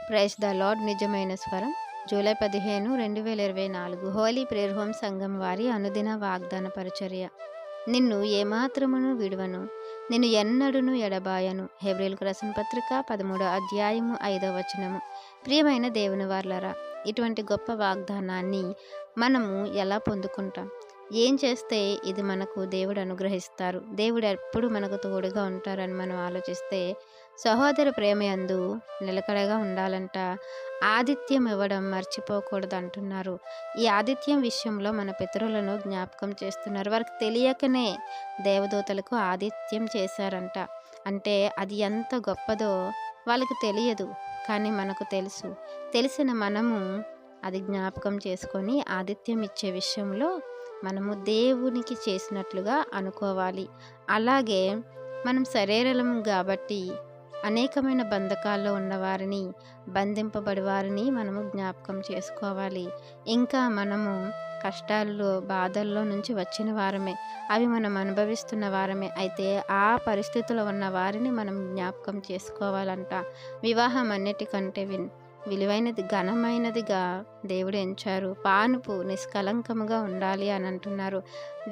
Praise the lord. నిజమైన స్వరం. July 15, 2024 Holi prayer home సంఘం వారి అనుదిన వాగ్దాన పరిచర్య. నిన్ను ఏమాత్రమును విడువను, నిన్ను ఎన్నడును ఎడబాయను. హెబ్రీయులకు రాసిన పత్రిక 13వ అధ్యాయము 5వ వచనము. ప్రియమైన దేవుని వారలారా, ఇటువంటి గొప్ప వాగ్దానాన్ని మనము ఎలా పొందుకుంటాం? ఏం చేస్తే ఇది మనకు దేవుడు అనుగ్రహిస్తారు? దేవుడు ఎప్పుడు మనకు తోడుగా ఉంటారని మనం ఆలోచిస్తే, సహోదర ప్రేమయందు నిలకడగా ఉండాలంట. ఆతిథ్యం ఇవ్వడం మర్చిపోకూడదు అంటున్నారు. ఈ ఆతిథ్యం విషయంలో మన పితరులను జ్ఞాపకం చేస్తున్నారు. వారికి తెలియకనే దేవదూతలకు ఆతిథ్యం చేశారంట. అంటే అది ఎంత గొప్పదో వాళ్ళకి తెలియదు, కానీ మనకు తెలుసు. తెలిసిన మనము అది జ్ఞాపకం చేసుకొని ఆతిథ్యం ఇచ్చే విషయంలో మనము దేవునికి చేసినట్లుగా అనుకోవాలి. అలాగే మనం శరీరం కాబట్టి అనేకమైన బంధకాల్లో ఉన్నవారిని, బంధింపబడి వారిని మనము జ్ఞాపకం చేసుకోవాలి. ఇంకా మనము కష్టాల్లో, బాధల్లో నుంచి వచ్చిన వారమే, అవి మనం అనుభవిస్తున్న వారమే. అయితే ఆ పరిస్థితిలో ఉన్న వారిని మనం జ్ఞాపకం చేసుకోవాలంట. వివాహం అన్నిటికంటే విలువైనది, ఘనమైనదిగా దేవుడు ఎంచారు. పానుపు నిష్కలంకముగా ఉండాలి అని అంటున్నారు.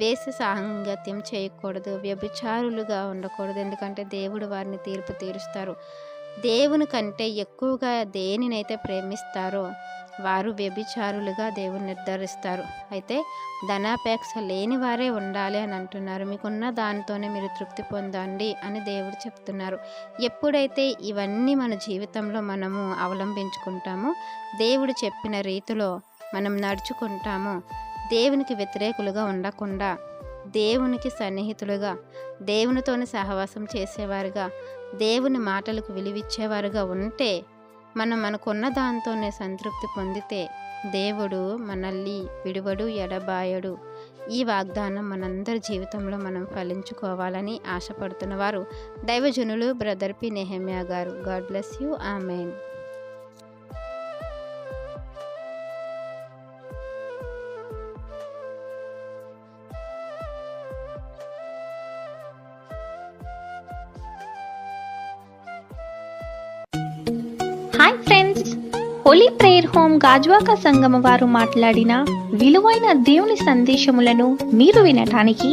వేశ్య సాంగత్యం చేయకూడదు, వ్యభిచారులుగా ఉండకూడదు, ఎందుకంటే దేవుడు వారిని తీర్పు తీరుస్తారు. దేవుని కంటే ఎక్కువగా దేనినైతే ప్రేమిస్తారో వారు వ్యభిచారులుగా దేవుడు నిర్ధారిస్తారు. అయితే ధనాపేక్ష లేని వారే ఉండాలి అని అంటున్నారు. మీకున్న దానితోనే మీరు తృప్తి పొందండి అని దేవుడు చెప్తున్నారు. ఎప్పుడైతే ఇవన్నీ మన జీవితంలో మనము అవలంబించుకుంటామో, దేవుడు చెప్పిన రీతిలో మనం నడుచుకుంటామో, దేవునికి వ్యతిరేకులుగా ఉండకుండా దేవునికి సన్నిహితులుగా, దేవునితోని సహవాసం చేసేవారుగా, దేవుని మాటలకు విలువిచ్చేవారుగా ఉంటే, మనకున్న దాంతోనే సంతృప్తి పొందితే దేవుడు మనల్ని విడువడు, ఎడబాయడు. ఈ వాగ్దానం మనందరి జీవితంలో మనం ఫలించుకోవాలని ఆశపడుతున్న వారు దైవజనులు బ్రదర్ పి నెహెమ్యా గారు. God bless you. Amen. Hi friends, Holi prayer home Gajuwaka సంఘం వారు మాట్లాడిన విలువైన దేవుని సందేశములను మీరు వినటానికి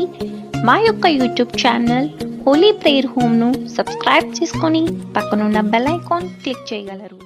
మా యొక్క యూట్యూబ్ ఛానల్ హోలీ ప్రేయర్ హోమ్ను సబ్స్క్రైబ్ చేసుకొని పక్కనున్న బెల్ ఐకాన్ క్లిక్ చేయగలరు.